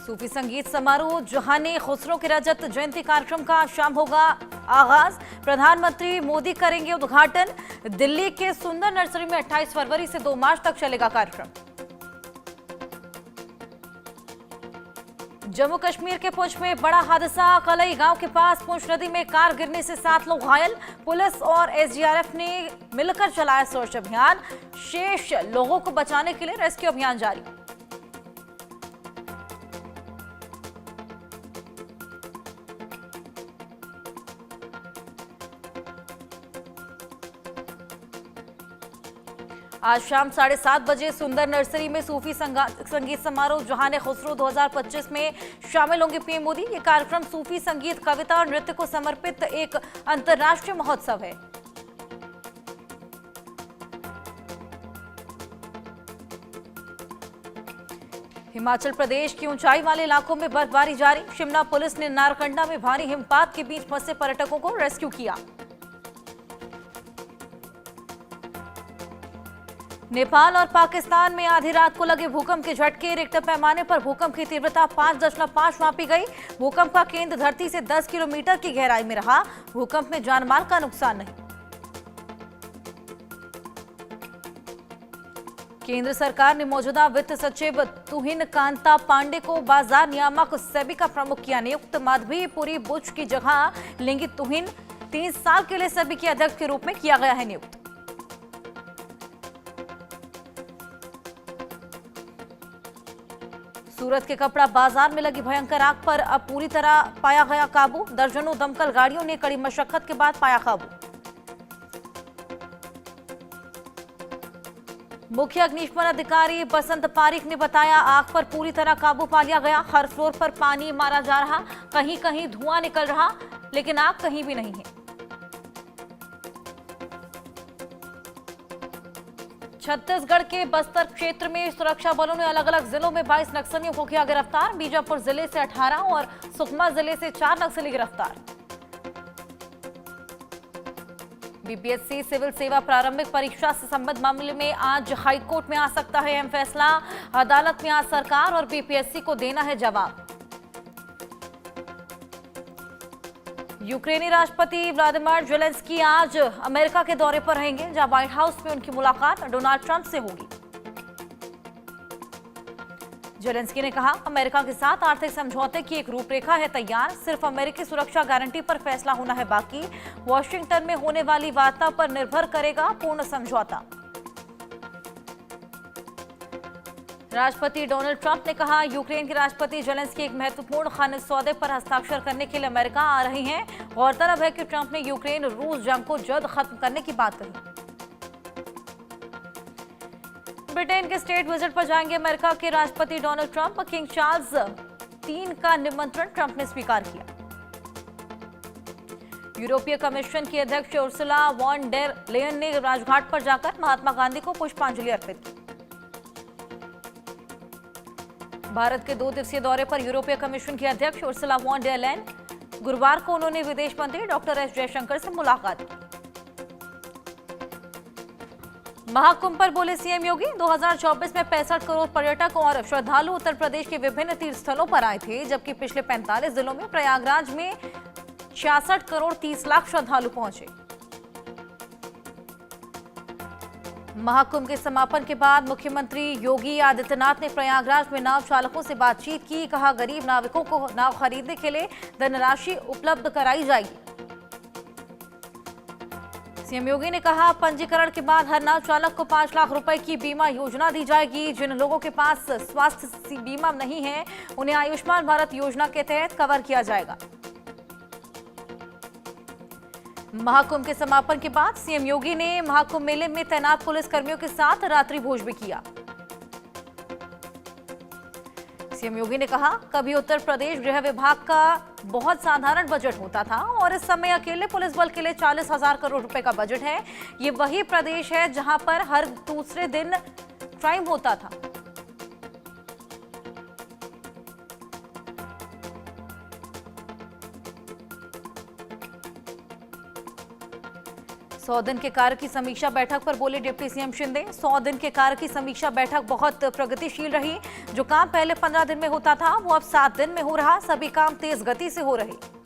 सूफी संगीत समारोह जहाने खुसरो के रजत जयंती कार्यक्रम का शाम होगा आगाज। प्रधानमंत्री मोदी करेंगे उद्घाटन। दिल्ली के सुंदर नर्सरी में 28 फरवरी से 2 मार्च तक चलेगा कार्यक्रम। जम्मू कश्मीर के पुंछ में बड़ा हादसा। कलई गांव के पास पुंछ नदी में कार गिरने से 7 लोग घायल। पुलिस और एसडीआरएफ ने मिलकर चलाया सर्च अभियान। शेष लोगों को बचाने के लिए रेस्क्यू अभियान जारी। आज शाम 7:30 बजे सुंदर नर्सरी में सूफी संगीत समारोह जहाने खुसरो 2025 में शामिल होंगे पीएम मोदी। ये कार्यक्रम सूफी संगीत, कविता और नृत्य को समर्पित एक अंतर्राष्ट्रीय महोत्सव है। हिमाचल प्रदेश की ऊंचाई वाले इलाकों में बर्फबारी जारी। शिमला पुलिस ने नारकंडा में भारी हिमपात के बीच फंसे पर्यटकों को रेस्क्यू किया। नेपाल और पाकिस्तान में आधी रात को लगे भूकंप के झटके। रिक्टर पैमाने पर भूकंप की तीव्रता 5.5 मापी गई। भूकंप का केंद्र धरती से 10 किलोमीटर की गहराई में रहा। भूकंप में जानमाल का नुकसान नहीं। केंद्र सरकार ने मौजूदा वित्त सचिव तुहिन कांता पांडे को बाजार नियामक सेबी का प्रमुख किया नियुक्त। माधवीपुरी बुच की जगह लेंगी तुहिन। 3 साल के लिए सेबी के अध्यक्ष के रूप में किया गया है नियुक्त। सूरत के कपड़ा बाजार में लगी भयंकर आग पर अब पूरी तरह पाया गया काबू। दर्जनों दमकल गाड़ियों ने कड़ी मशक्कत के बाद पाया काबू। मुख्य अग्निशमन अधिकारी बसंत पारीक ने बताया आग पर पूरी तरह काबू पा लिया गया। हर फ्लोर पर पानी मारा जा रहा। कहीं कहीं धुआं निकल रहा, लेकिन आग कहीं भी नहीं है। छत्तीसगढ़ के बस्तर क्षेत्र में सुरक्षा बलों ने अलग अलग जिलों में 22 नक्सलियों को किया गिरफ्तार। बीजापुर जिले से 18 और सुकमा जिले से 4 नक्सली गिरफ्तार। बीपीएससी सिविल सेवा प्रारंभिक परीक्षा से संबंधित मामले में आज हाईकोर्ट में आ सकता है अहम फैसला। अदालत में आज सरकार और बीपीएससी को देना है जवाब। यूक्रेनी राष्ट्रपति व्लादिमीर ज़ेलेंस्की आज अमेरिका के दौरे पर रहेंगे, जहां व्हाइट हाउस में उनकी मुलाकात डोनाल्ड ट्रंप से होगी। ज़ेलेंस्की ने कहा अमेरिका के साथ आर्थिक समझौते की एक रूपरेखा है तैयार। सिर्फ अमेरिकी सुरक्षा गारंटी पर फैसला होना है बाकी। वॉशिंगटन में होने वाली वार्ता पर निर्भर करेगा पूर्ण समझौता। राष्ट्रपति डोनाल्ड ट्रंप ने कहा यूक्रेन के राष्ट्रपति ज़ेलेंस्की एक महत्वपूर्ण खनिज सौदे पर हस्ताक्षर करने के लिए अमेरिका आ रहे हैं। गौरतलब है कि ट्रंप ने यूक्रेन रूस जंग को जल्द खत्म करने की बात कही। ब्रिटेन के स्टेट विजिट पर जाएंगे अमेरिका के राष्ट्रपति Donald Trump. King Charles III का निमंत्रण ट्रंप ने स्वीकार किया। यूरोपीय कमीशन की अध्यक्ष उर्सुला वॉन डेर लेयन ने राजघाट पर जाकर महात्मा गांधी को पुष्पांजलि अर्पित की। भारत के 2 दिवसीय दौरे पर यूरोपीय कमीशन की अध्यक्ष उर्सुला वॉन डेर लेयन गुरुवार को उन्होंने विदेश मंत्री डॉक्टर एस जयशंकर से मुलाकात की। महाकुंभ पर बोले सीएम योगी 2024 में 65 करोड़ पर्यटक और श्रद्धालु उत्तर प्रदेश के विभिन्न तीर्थ स्थलों पर आए थे, जबकि पिछले 45 जिलों में प्रयागराज में 66 करोड़ 30 लाख श्रद्धालु पहुंचे। महाकुंभ के समापन के बाद मुख्यमंत्री योगी आदित्यनाथ ने प्रयागराज में नाव चालकों से बातचीत की। कहा गरीब नाविकों को नाव खरीदने के लिए धनराशि उपलब्ध कराई जाएगी। सीएम योगी ने कहा पंजीकरण के बाद हर नाव चालक को 5 लाख रुपए की बीमा योजना दी जाएगी। जिन लोगों के पास स्वास्थ्य बीमा नहीं है उन्हें आयुष्मान भारत योजना के तहत कवर किया जाएगा। महाकुंभ के समापन के बाद सीएम योगी ने महाकुंभ मेले में तैनात पुलिस कर्मियों के साथ रात्रि भोज भी किया। सीएम योगी ने कहा कभी उत्तर प्रदेश गृह विभाग का बहुत साधारण बजट होता था और इस समय अकेले पुलिस बल के लिए 40,000 करोड़ रुपए का बजट है। ये वही प्रदेश है जहां पर हर दूसरे दिन क्राइम होता था। 100 दिन के कार्य की समीक्षा बैठक पर बोले डिप्टी सीएम शिंदे। 100 दिन के कार्य की समीक्षा बैठक बहुत प्रगतिशील रही। जो काम पहले 15 दिन में होता था वो अब 7 दिन में हो रहा। सभी काम तेज गति से हो रहे।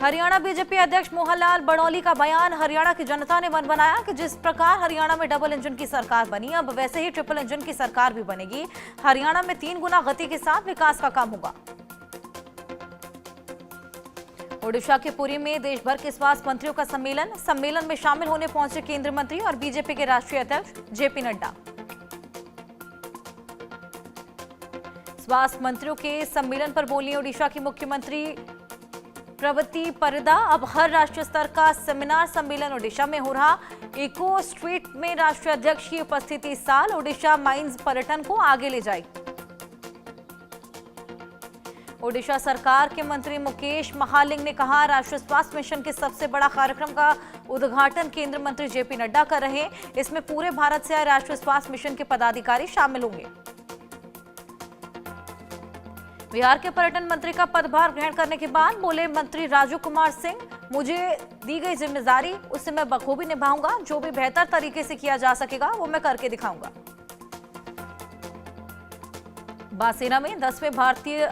हरियाणा बीजेपी अध्यक्ष मोहन लाल बड़ौली का बयान। हरियाणा की जनता ने मन बनाया कि जिस प्रकार हरियाणा में डबल इंजन की सरकार बनी, अब वैसे ही ट्रिपल इंजन की सरकार भी बनेगी। हरियाणा में 3 गुना गति के साथ विकास का काम होगा। ओडिशा के पुरी में देश भर के स्वास्थ्य मंत्रियों का सम्मेलन में शामिल होने पहुंचे केंद्रीय मंत्री और बीजेपी के राष्ट्रीय अध्यक्ष जेपी नड्डा। स्वास्थ्य मंत्रियों के सम्मेलन पर बोली ओडिशा की मुख्यमंत्री प्रवती परिदा। अब हर राष्ट्रीय स्तर का सेमिनार सम्मेलन ओडिशा में हो रहा। इको स्ट्रीट में राष्ट्रीय अध्यक्ष की उपस्थिति इस साल ओडिशा माइंस पर्यटन को आगे ले जाएगी। ओडिशा सरकार के मंत्री मुकेश महालिंग ने कहा, राष्ट्रीय स्वास्थ्य मिशन के सबसे बड़ा कार्यक्रम का उद्घाटन केंद्रीय मंत्री जेपी नड्डा कर रहे हैं। इसमें पूरे भारत से आए राष्ट्रीय स्वास्थ्य मिशन के पदाधिकारी शामिल होंगे। बिहार के पर्यटन मंत्री का पदभार ग्रहण करने के बाद बोले मंत्री राजू कुमार सिंह, मुझे दी गई जिम्मेदारी उसे मैं बखूबी निभाऊंगा। जो भी बेहतर तरीके से किया जा सकेगा वो मैं करके दिखाऊंगा। बासेना में 10वें भारतीय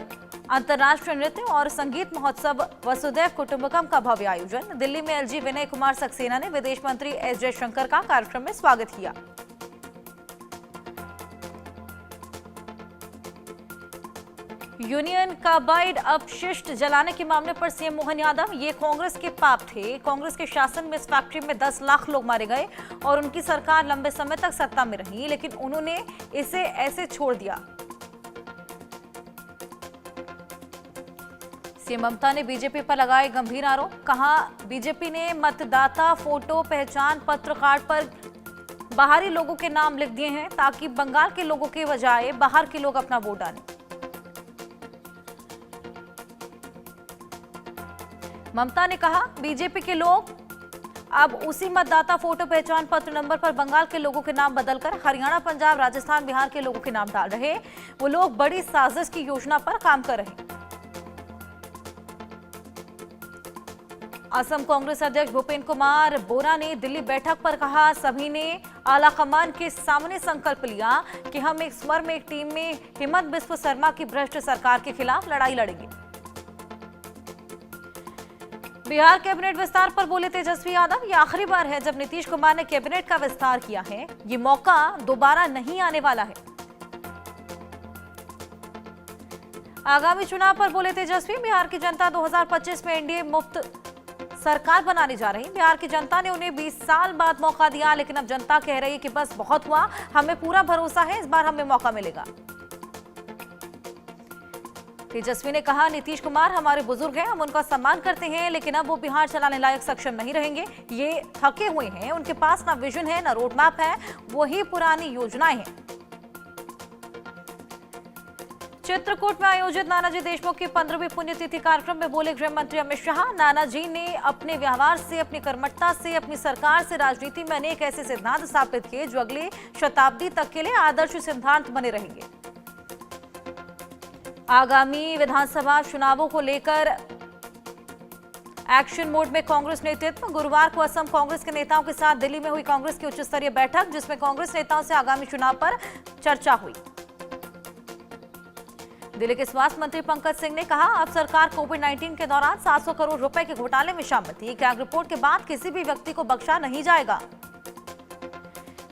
अंतर्राष्ट्रीय नृत्य और संगीत महोत्सव वसुदैव कुटुंबकम का भव्य आयोजन। दिल्ली में एलजी विनय कुमार सक्सेना ने विदेश मंत्री एस जयशंकर का कार्यक्रम में स्वागत किया। यूनियन कार्बाइड अपशिष्ट जलाने के मामले पर सीएम मोहन यादव, ये कांग्रेस के पाप थे। कांग्रेस के शासन में इस फैक्ट्री में 10 लाख लोग मारे गए और उनकी सरकार लंबे समय तक सत्ता में रही, लेकिन उन्होंने इसे ऐसे छोड़ दिया। सीएम ममता ने बीजेपी पर लगाए गंभीर आरोप। कहा, बीजेपी ने मतदाता फोटो पहचान पत्र कार्ड पर बाहरी लोगों के नाम लिख दिए हैं ताकि बंगाल के लोगों के बजाय बाहर के लोग अपना वोट डालें। ममता ने कहा, बीजेपी के लोग अब उसी मतदाता फोटो पहचान पत्र नंबर पर बंगाल के लोगों के नाम बदलकर हरियाणा, पंजाब, राजस्थान, बिहार के लोगों के नाम डाल रहे। वो लोग बड़ी साजिश की योजना पर काम कर रहे। असम कांग्रेस अध्यक्ष भूपेंद्र कुमार बोरा ने दिल्ली बैठक पर कहा, सभी ने आलाकमान के सामने संकल्प लिया कि हम एक स्वर में, एक टीम में हेमंत बिस्व शर्मा की भ्रष्ट सरकार के खिलाफ लड़ाई लड़ेंगे। बिहार कैबिनेट विस्तार पर बोले तेजस्वी यादव, ये आखिरी बार है जब नीतीश कुमार ने कैबिनेट का विस्तार किया है। ये मौका दोबारा नहीं आने वाला है। आगामी चुनाव पर बोले तेजस्वी, बिहार की जनता 2025 में एनडीए मुक्त सरकार बनाने जा रही। बिहार की जनता ने उन्हें 20 साल बाद मौका दिया, लेकिन अब जनता कह रही है कि बस बहुत हुआ, हमें पूरा भरोसा है इस बार हमें मौका मिलेगा। तेजस्वी ने कहा, नीतीश कुमार हमारे बुजुर्ग हैं, हम उनका सम्मान करते हैं, लेकिन अब वो बिहार चलाने लायक सक्षम नहीं रहेंगे। ये थके हुए हैं, उनके पास ना विजन है ना रोड मैप है, वही पुरानी योजनाएं हैं। चित्रकूट में आयोजित नानाजी देशमुख की 15वीं पुण्यतिथि कार्यक्रम में बोले गृह मंत्री अमित शाह, नानाजी ने अपने व्यवहार से, अपनी कर्मठता से, अपनी सरकार से राजनीति में अनेक ऐसे सिद्धांत स्थापित किए जो अगली शताब्दी तक के लिए आदर्श सिद्धांत बने रहेंगे। आगामी विधानसभा चुनावों को लेकर एक्शन मोड में कांग्रेस नेतृत्व। गुरुवार को असम कांग्रेस के नेताओं के साथ दिल्ली में हुई कांग्रेस की उच्च स्तरीय बैठक, जिसमें कांग्रेस नेताओं से आगामी चुनाव पर चर्चा हुई। दिल्ली के स्वास्थ्य मंत्री पंकज सिंह ने कहा, अब सरकार कोविड-19 के दौरान 700 करोड़ रुपए के घोटाले में शामिल थी। कैग रिपोर्ट के बाद किसी भी व्यक्ति को बख्शा नहीं जाएगा।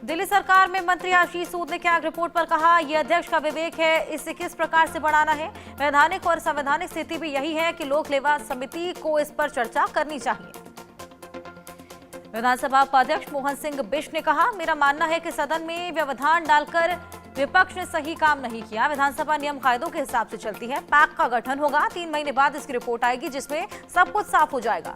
दिल्ली सरकार में मंत्री आशीष सूद ने कैग रिपोर्ट पर कहा, यह अध्यक्ष का विवेक है, इसे किस प्रकार से बढ़ाना है। वैधानिक और संवैधानिक स्थिति भी यही है कि लोक लेवा समिति को इस पर चर्चा करनी चाहिए। विधानसभा उपाध्यक्ष मोहन सिंह बिष्ट ने कहा, मेरा मानना है कि सदन में व्यवधान डालकर विपक्ष ने सही काम नहीं किया। विधानसभा नियम कायदों के हिसाब से चलती है। पैक का गठन होगा, 3 महीने बाद इसकी रिपोर्ट आएगी, जिसमें सब कुछ साफ हो जाएगा।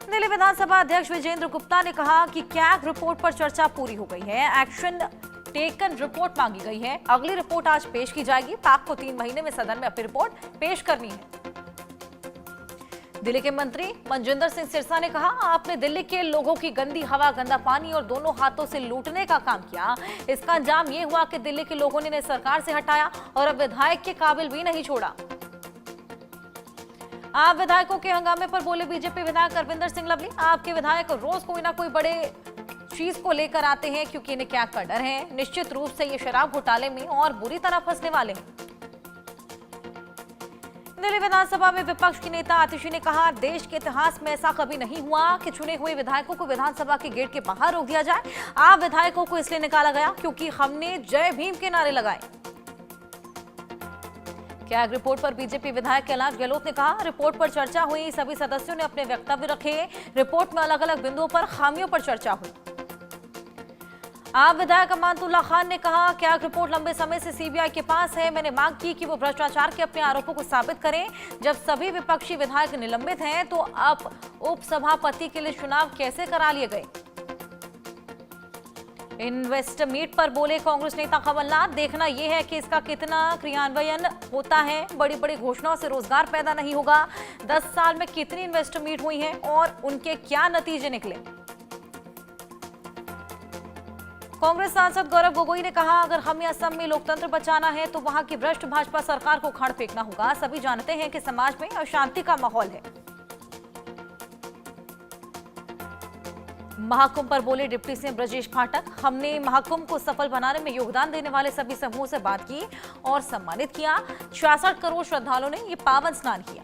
दिल्ली विधानसभा अध्यक्ष विजेंद्र गुप्ता ने कहा कि कैग रिपोर्ट पर चर्चा पूरी हो गई है, एक्शन टेकन रिपोर्ट मांगी गई है, अगली रिपोर्ट आज पेश की जाएगी। पैक को 3 महीने में सदन में अपनी रिपोर्ट पेश करनी है। दिल्ली के मंत्री मनजिंदर सिंह सिरसा ने कहा, आपने दिल्ली के लोगों की गंदी हवा, गंदा पानी और दोनों हाथों से लूटने का काम किया। इसका अंजाम ये हुआ कि दिल्ली के लोगों ने सरकार से हटाया और अब विधायक के काबिल भी नहीं छोड़ा। आप विधायकों के हंगामे पर बोले बीजेपी विधायक अरविंदर सिंह लवली। आपके विधायक रोज कोई ना कोई बड़े चीज को लेकर आते हैं क्योंकि इन्हें क्या का डर है। निश्चित रूप से ये शराब घोटाले में और बुरी तरह फंसने वाले हैं। दिल्ली विधानसभा में विपक्ष की नेता आतिशी ने कहा, देश के इतिहास में ऐसा कभी नहीं हुआ कि चुने हुए विधायकों को विधानसभा के गेट के बाहर रोक दिया जाए। आप विधायकों को इसलिए निकाला गया क्योंकि हमने जय भीम के नारे लगाए। कैग रिपोर्ट पर बीजेपी विधायक कैलाश गहलोत ने कहा, रिपोर्ट पर चर्चा हुई, सभी सदस्यों ने अपने वक्तव्य रखे। रिपोर्ट में अलग अलग बिंदुओं पर खामियों पर चर्चा हुई। आप विधायक अमानतुल्लाह खान ने कहा, कैग रिपोर्ट लंबे समय से सीबीआई के पास है। मैंने मांग की कि वो भ्रष्टाचार के अपने आरोपों को साबित करें। जब सभी विपक्षी विधायक निलंबित हैं तो अब उपसभापति के लिए चुनाव कैसे करा लिए गए। इन्वेस्टर मीट पर बोले कांग्रेस नेता कमलनाथ, देखना यह है कि इसका कितना क्रियान्वयन होता है। बड़ी बड़ी घोषणाओं से रोजगार पैदा नहीं होगा। 10 साल में कितनी इन्वेस्टर मीट हुई हैं और उनके क्या नतीजे निकले। कांग्रेस सांसद गौरव गोगोई ने कहा, अगर हमें असम में लोकतंत्र बचाना है तो वहां की भ्रष्ट भाजपा सरकार को खाड़ फेंकना होगा। सभी जानते हैं कि समाज में अशांति का माहौल है। महाकुंभ पर बोले डिप्टी सीएम ब्रजेश पाठक, हमने महाकुंभ को सफल बनाने में योगदान देने वाले सभी समूहों से बात की और सम्मानित किया। 66 करोड़ श्रद्धालुओं ने ये पावन स्नान किया।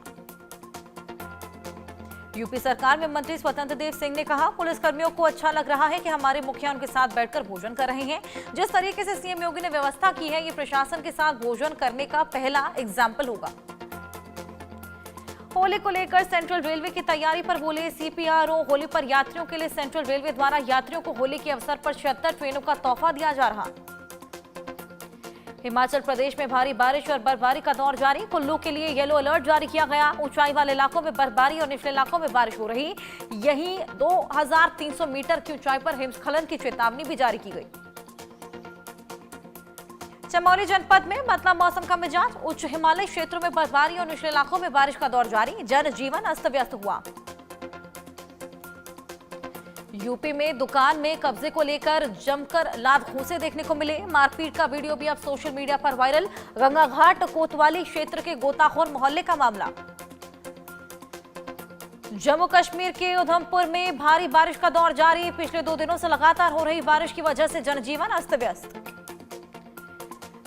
यूपी सरकार में मंत्री स्वतंत्र देव सिंह ने कहा, पुलिसकर्मियों को अच्छा लग रहा है कि हमारे मुखिया उनके साथ बैठकर भोजन कर रहे हैं। जिस तरीके से सीएम योगी ने व्यवस्था की है, ये प्रशासन के साथ भोजन करने का पहला एग्जाम्पल होगा। होली को लेकर सेंट्रल रेलवे की तैयारी पर बोले सीपीआरओ, होली पर यात्रियों के लिए सेंट्रल रेलवे द्वारा यात्रियों को होली के अवसर पर 76 ट्रेनों का तोहफा दिया जा रहा। हिमाचल प्रदेश में भारी बारिश और बर्फबारी का दौर जारी। कुल्लू के लिए येलो अलर्ट जारी किया गया। ऊंचाई वाले इलाकों में बर्फबारी और निचले इलाकों में बारिश हो रही। यहीं 2300 मीटर की ऊंचाई पर हिमस्खलन की चेतावनी भी जारी की गई। चमोली जनपद में बदला मौसम का मिजाज। उच्च हिमालय क्षेत्रों में बर्फबारी और निचले इलाकों में बारिश का दौर जारी। जनजीवन अस्त व्यस्त हुआ। यूपी में दुकान में कब्जे को लेकर जमकर लात घूंसे देखने को मिले। मारपीट का वीडियो भी अब सोशल मीडिया पर वायरल। गंगाघाट कोतवाली क्षेत्र के गोताखोर मोहल्ले का मामला। जम्मू कश्मीर के उधमपुर में भारी बारिश का दौर जारी। पिछले 2 दिनों से लगातार हो रही बारिश की वजह से जनजीवन अस्त व्यस्त।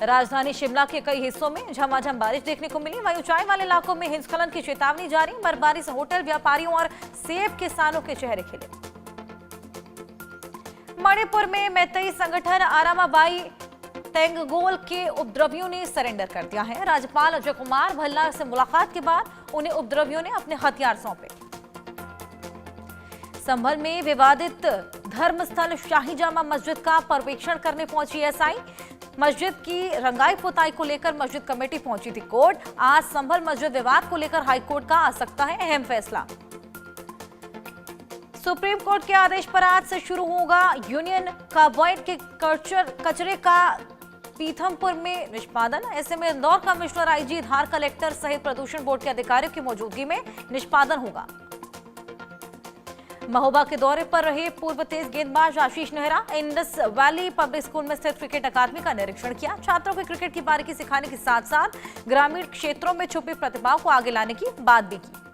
राजधानी शिमला के कई हिस्सों में झमाझम बारिश देखने को मिली। वहीं ऊंचाई वाले इलाकों में हिमस्खलन की चेतावनी जारी। बर्फबारी से होटल व्यापारियों और सेब किसानों के चेहरे खिले। मणिपुर में मैतेई संगठन आरामाबाई तेंगगोल के उपद्रवियों ने सरेंडर कर दिया है। राज्यपाल अजय कुमार भल्ला से मुलाकात के बाद उन्हें उपद्रवियों ने अपने हथियार सौंपे। संभल में विवादित धर्मस्थल शाही जामा मस्जिद का पर्यवेक्षण करने पहुंची एसआई। मस्जिद की रंगाई पुताई को लेकर मस्जिद कमेटी पहुंची थी कोर्ट। आज संभल मस्जिद विवाद को लेकर हाईकोर्ट का आ सकता है अहम फैसला। सुप्रीम कोर्ट के आदेश पर आज से शुरू होगा यूनियन कार्बाइड के कचरे का पीथमपुर में निष्पादन। ऐसे में इंदौर कमिश्नर आईजी, धार कलेक्टर सहित प्रदूषण बोर्ड के अधिकारियों की मौजूदगी में निष्पादन होगा। महोबा के दौरे पर रहे पूर्व तेज गेंदबाज Ashish Nehra Indus valley public school में स्थित क्रिकेट अकादमी का निरीक्षण किया। छात्रों को क्रिकेट की बारीकी सिखाने के साथ साथ ग्रामीण क्षेत्रों में छुपी प्रतिभाओं को आगे लाने की बात भी की।